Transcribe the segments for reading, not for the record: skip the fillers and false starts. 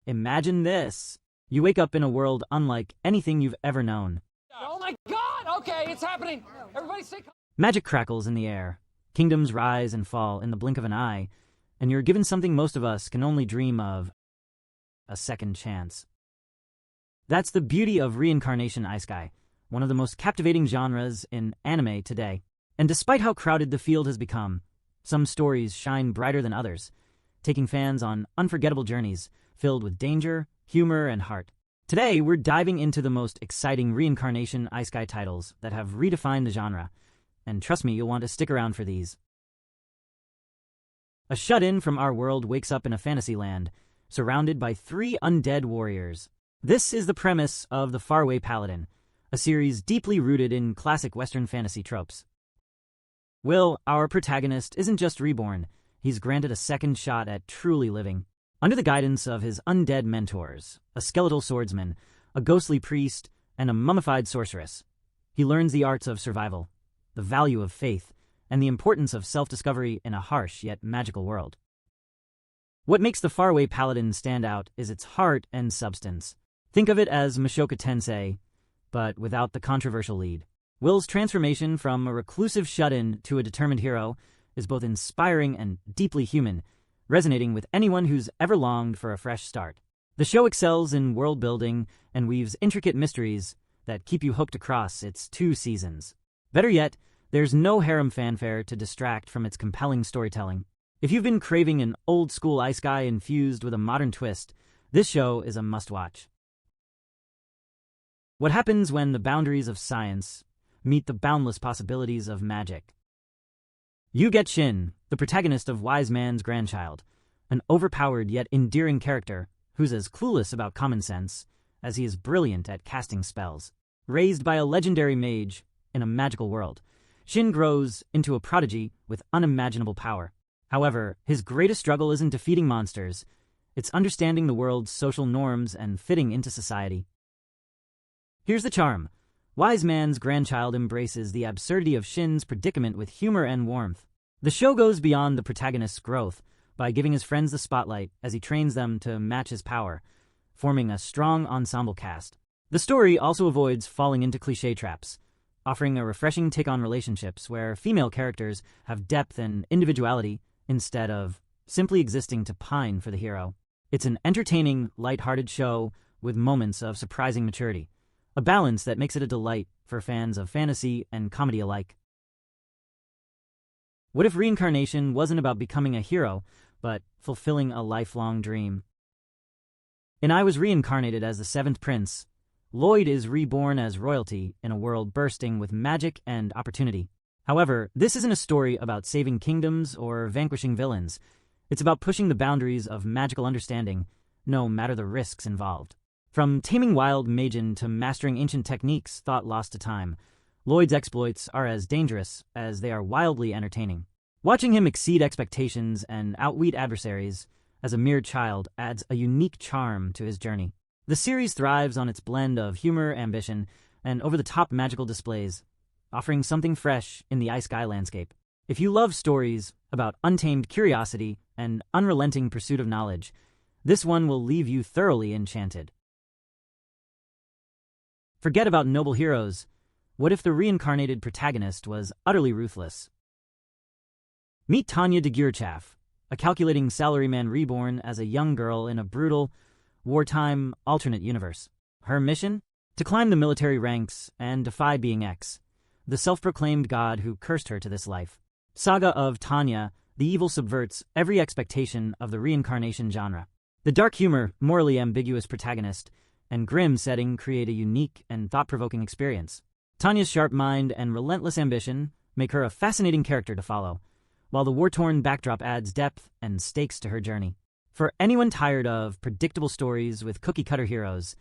Imagine this. You wake up in a world unlike anything you've ever known. Oh my god! Okay, it's happening! Everybody stay calm! Magic crackles in the air. Kingdoms rise and fall in the blink of an eye, and you're given something most of us can only dream of: a second chance. That's the beauty of Reincarnation Isekai, one of the most captivating genres in anime today. And despite how crowded the field has become, some stories shine brighter than others, taking fans on unforgettable journeys filled with danger, humor, and heart. Today, we're diving into the most exciting Reincarnation Isekai titles that have redefined the genre, and trust me, you'll want to stick around for these. A shut-in from our world wakes up in a fantasy land, surrounded by 3 undead warriors. This is the premise of The Faraway Paladin, a series deeply rooted in classic Western fantasy tropes. Will, our protagonist, isn't just reborn, he's granted a second shot at truly living. Under the guidance of his undead mentors, a skeletal swordsman, a ghostly priest, and a mummified sorceress, he learns the arts of survival, the value of faith, and the importance of self-discovery in a harsh yet magical world. What makes The Faraway Paladin stand out is its heart and substance. Think of it as Mushoku Tensei, but without the controversial lead. Will's transformation from a reclusive shut-in to a determined hero is both inspiring and deeply human, resonating with anyone who's ever longed for a fresh start. The show excels in world building and weaves intricate mysteries that keep you hooked across its 2 seasons. Better yet, there's no harem fanfare to distract from its compelling storytelling. If you've been craving an old-school isekai infused with a modern twist, this show is a must-watch. What happens when the boundaries of science meet the boundless possibilities of magic? You get Shin, the protagonist of Wiseman's grandchild, an overpowered yet endearing character who's as clueless about common sense as he is brilliant at casting spells. Raised by a legendary mage in a magical world, Shin grows into a prodigy with unimaginable power. However, his greatest struggle isn't defeating monsters, it's understanding the world's social norms and fitting into society. Here's the charm. Wiseman's grandchild embraces the absurdity of Shin's predicament with humor and warmth. The show goes beyond the protagonist's growth by giving his friends the spotlight as he trains them to match his power, forming a strong ensemble cast. The story also avoids falling into cliché traps, offering a refreshing take on relationships where female characters have depth and individuality instead of simply existing to pine for the hero. It's an entertaining, lighthearted show with moments of surprising maturity, a balance that makes it a delight for fans of fantasy and comedy alike. What if reincarnation wasn't about becoming a hero, but fulfilling a lifelong dream? In I Was Reincarnated as the 7th Prince, Lloyd is reborn as royalty in a world bursting with magic and opportunity. However, this isn't a story about saving kingdoms or vanquishing villains. It's about pushing the boundaries of magical understanding, no matter the risks involved. From taming wild Majin to mastering ancient techniques thought lost to time, Lloyd's exploits are as dangerous as they are wildly entertaining. Watching him exceed expectations and outwit adversaries as a mere child adds a unique charm to his journey. The series thrives on its blend of humor, ambition, and over-the-top magical displays, offering something fresh in the isekai landscape. If you love stories about untamed curiosity and unrelenting pursuit of knowledge, this one will leave you thoroughly enchanted. Forget about noble heroes. What if the reincarnated protagonist was utterly ruthless? Meet Tanya de Gurchaff, a calculating salaryman reborn as a young girl in a brutal, wartime, alternate universe. Her mission? To climb the military ranks and defy being X, the self-proclaimed god who cursed her to this life. Saga of Tanya, the evil subverts every expectation of the reincarnation genre. The dark humor, morally ambiguous protagonist, and grim setting create a unique and thought-provoking experience. Tanya's sharp mind and relentless ambition make her a fascinating character to follow, while the war-torn backdrop adds depth and stakes to her journey. For anyone tired of predictable stories with cookie-cutter heroes,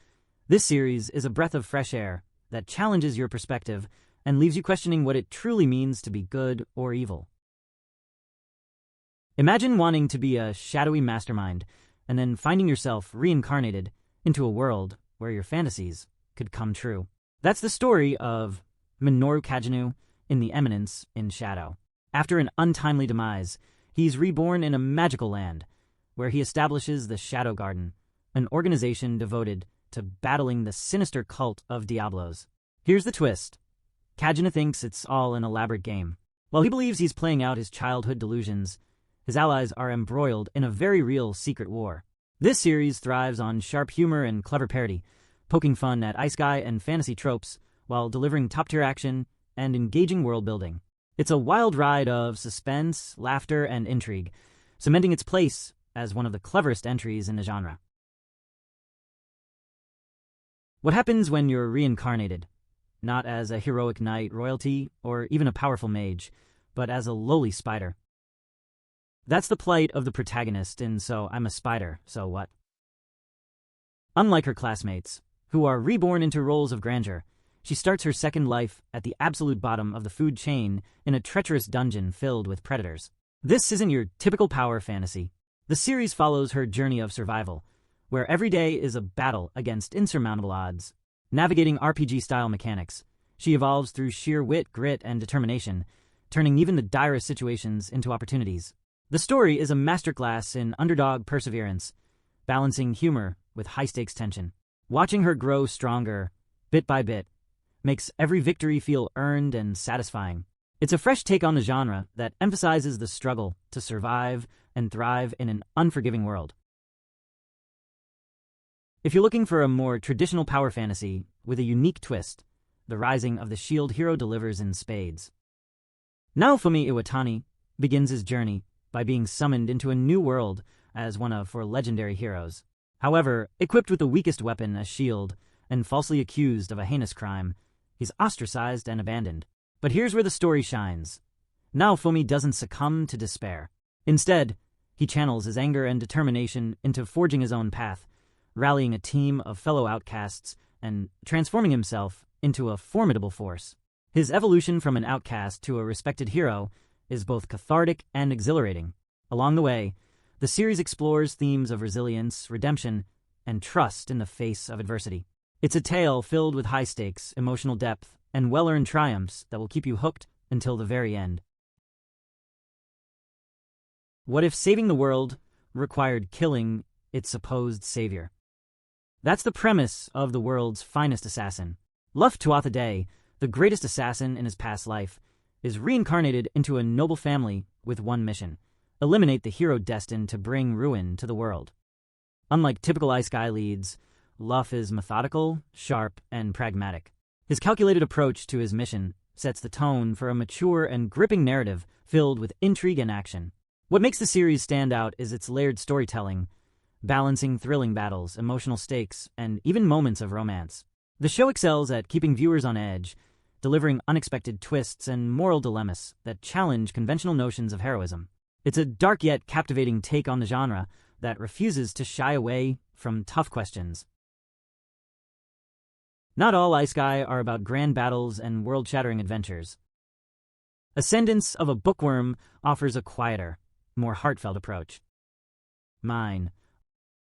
this series is a breath of fresh air that challenges your perspective and leaves you questioning what it truly means to be good or evil. Imagine wanting to be a shadowy mastermind and then finding yourself reincarnated into a world where your fantasies could come true. That's the story of Minoru Kagenu in The Eminence in Shadow. After an untimely demise, he's reborn in a magical land, where he establishes the Shadow Garden, an organization devoted to battling the sinister cult of Diablos. Here's the twist. Kajuna thinks it's all an elaborate game. While he believes he's playing out his childhood delusions, his allies are embroiled in a very real secret war. This series thrives on sharp humor and clever parody, poking fun at isekai and fantasy tropes while delivering top-tier action and engaging world-building. It's a wild ride of suspense, laughter, and intrigue, cementing its place as one of the cleverest entries in the genre. What happens when you're reincarnated? Not as a heroic knight, royalty, or even a powerful mage, but as a lowly spider. That's the plight of the protagonist in So I'm a Spider, So What? Unlike her classmates, who are reborn into roles of grandeur, she starts her second life at the absolute bottom of the food chain in a treacherous dungeon filled with predators. This isn't your typical power fantasy. The series follows her journey of survival, where every day is a battle against insurmountable odds. Navigating RPG-style mechanics, she evolves through sheer wit, grit, and determination, turning even the direst situations into opportunities. The story is a masterclass in underdog perseverance, balancing humor with high-stakes tension. Watching her grow stronger, bit by bit, makes every victory feel earned and satisfying. It's a fresh take on the genre that emphasizes the struggle to survive and thrive in an unforgiving world. If you're looking for a more traditional power fantasy with a unique twist, The Rising of the Shield Hero delivers in spades. Noufumi Iwatani begins his journey by being summoned into a new world as one of four legendary heroes. However, equipped with the weakest weapon, a shield, and falsely accused of a heinous crime, he's ostracized and abandoned. But here's where the story shines. Noufumi doesn't succumb to despair. Instead, he channels his anger and determination into forging his own path, rallying a team of fellow outcasts and transforming himself into a formidable force. His evolution from an outcast to a respected hero is both cathartic and exhilarating. Along the way, the series explores themes of resilience, redemption, and trust in the face of adversity. It's a tale filled with high stakes, emotional depth, and well-earned triumphs that will keep you hooked until the very end. What if saving the world required killing its supposed savior? That's the premise of the world's finest assassin. Luft Tuatha, the greatest assassin in his past life, is reincarnated into a noble family with one mission: eliminate the hero destined to bring ruin to the world. Unlike typical isekai leads, Luff is methodical, sharp, and pragmatic. His calculated approach to his mission sets the tone for a mature and gripping narrative filled with intrigue and action. What makes the series stand out is its layered storytelling, balancing thrilling battles, emotional stakes, and even moments of romance. The show excels at keeping viewers on edge, delivering unexpected twists and moral dilemmas that challenge conventional notions of heroism. It's a dark yet captivating take on the genre that refuses to shy away from tough questions. Not all isekai are about grand battles and world-shattering adventures. Ascendance of a Bookworm offers a quieter, more heartfelt approach. Mine,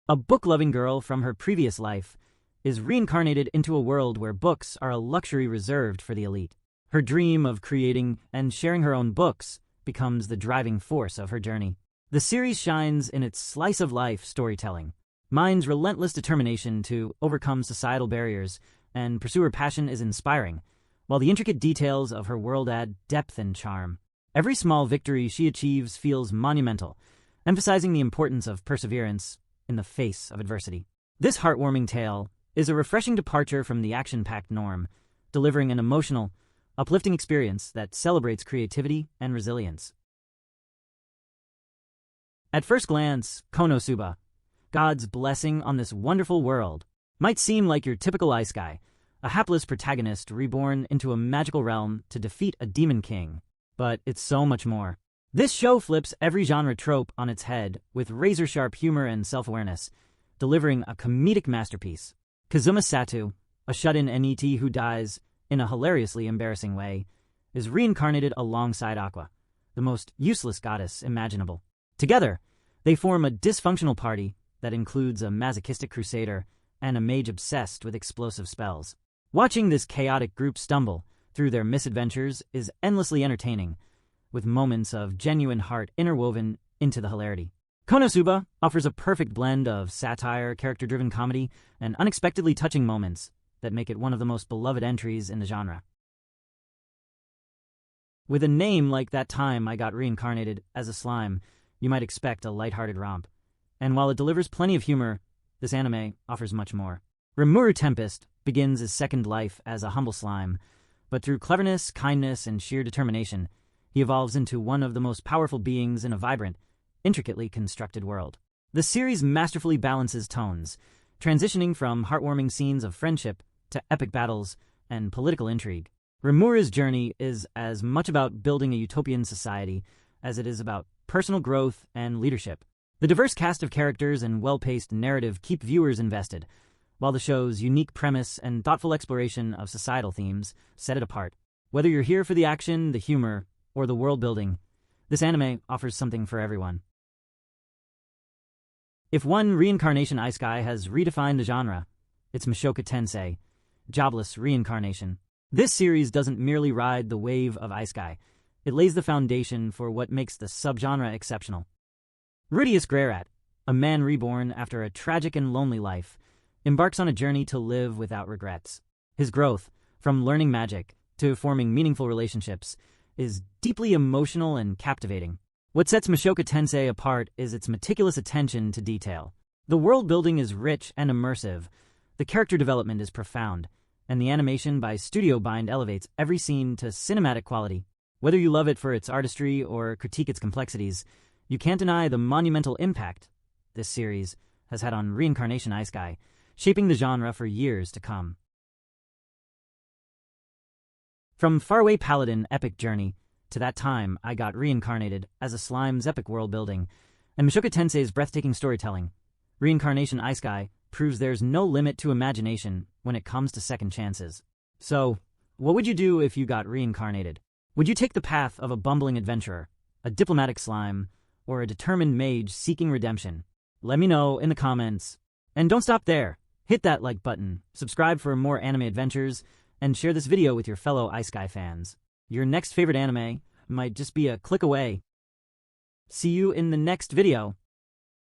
a book-loving girl from her previous life, is reincarnated into a world where books are a luxury reserved for the elite. Her dream of creating and sharing her own books becomes the driving force of her journey. The series shines in its slice-of-life storytelling. Mine's relentless determination to overcome societal barriers and pursue her passion is inspiring, while the intricate details of her world add depth and charm. Every small victory she achieves feels monumental, emphasizing the importance of perseverance in the face of adversity. This heartwarming tale is a refreshing departure from the action-packed norm, delivering an emotional, uplifting experience that celebrates creativity and resilience. At first glance, Konosuba, God's blessing on this wonderful world, might seem like your typical isekai, a hapless protagonist reborn into a magical realm to defeat a demon king. But it's so much more. This show flips every genre trope on its head with razor-sharp humor and self-awareness, delivering a comedic masterpiece. Kazuma Satu, a shut-in NET who dies in a hilariously embarrassing way, is reincarnated alongside Aqua, the most useless goddess imaginable. Together, they form a dysfunctional party that includes a masochistic crusader and a mage obsessed with explosive spells. Watching this chaotic group stumble through their misadventures is endlessly entertaining, with moments of genuine heart interwoven into the hilarity. Konosuba offers a perfect blend of satire, character-driven comedy, and unexpectedly touching moments that make it one of the most beloved entries in the genre. With a name like That Time I Got Reincarnated as a Slime, you might expect a lighthearted romp. And while it delivers plenty of humor, this anime offers much more. Rimuru Tempest begins his second life as a humble slime, but through cleverness, kindness, and sheer determination, he evolves into one of the most powerful beings in a vibrant, intricately constructed world. The series masterfully balances tones, transitioning from heartwarming scenes of friendship to epic battles and political intrigue. Rimuru's journey is as much about building a utopian society as it is about personal growth and leadership. The diverse cast of characters and well-paced narrative keep viewers invested, while the show's unique premise and thoughtful exploration of societal themes set it apart. Whether you're here for the action, the humor, or the world building, this anime offers something for everyone. If one Reincarnation Isekai has redefined the genre, it's Mushoku Tensei, Jobless Reincarnation. This series doesn't merely ride the wave of Isekai, it lays the foundation for what makes the subgenre exceptional. Rudy Isgrerat, a man reborn after a tragic and lonely life, embarks on a journey to live without regrets. His growth, from learning magic to forming meaningful relationships, is deeply emotional and captivating. What sets Mushoku Tensei apart is its meticulous attention to detail. The world building is rich and immersive, the character development is profound, and the animation by Studio Bind elevates every scene to cinematic quality. Whether you love it for its artistry or critique its complexities, you can't deny the monumental impact this series has had on Reincarnation Isekai, shaping the genre for years to come. From Faraway Paladin epic journey to That Time I Got Reincarnated as a Slime's epic world building, and Mushoku Tensei's breathtaking storytelling, Reincarnation Isekai proves there's no limit to imagination when it comes to second chances. So, what would you do if you got reincarnated? Would you take the path of a bumbling adventurer, a diplomatic slime, or a determined mage seeking redemption? Let me know in the comments. And don't stop there. Hit that like button, subscribe for more anime adventures, and share this video with your fellow Isekai fans. Your next favorite anime might just be a click away. See you in the next video.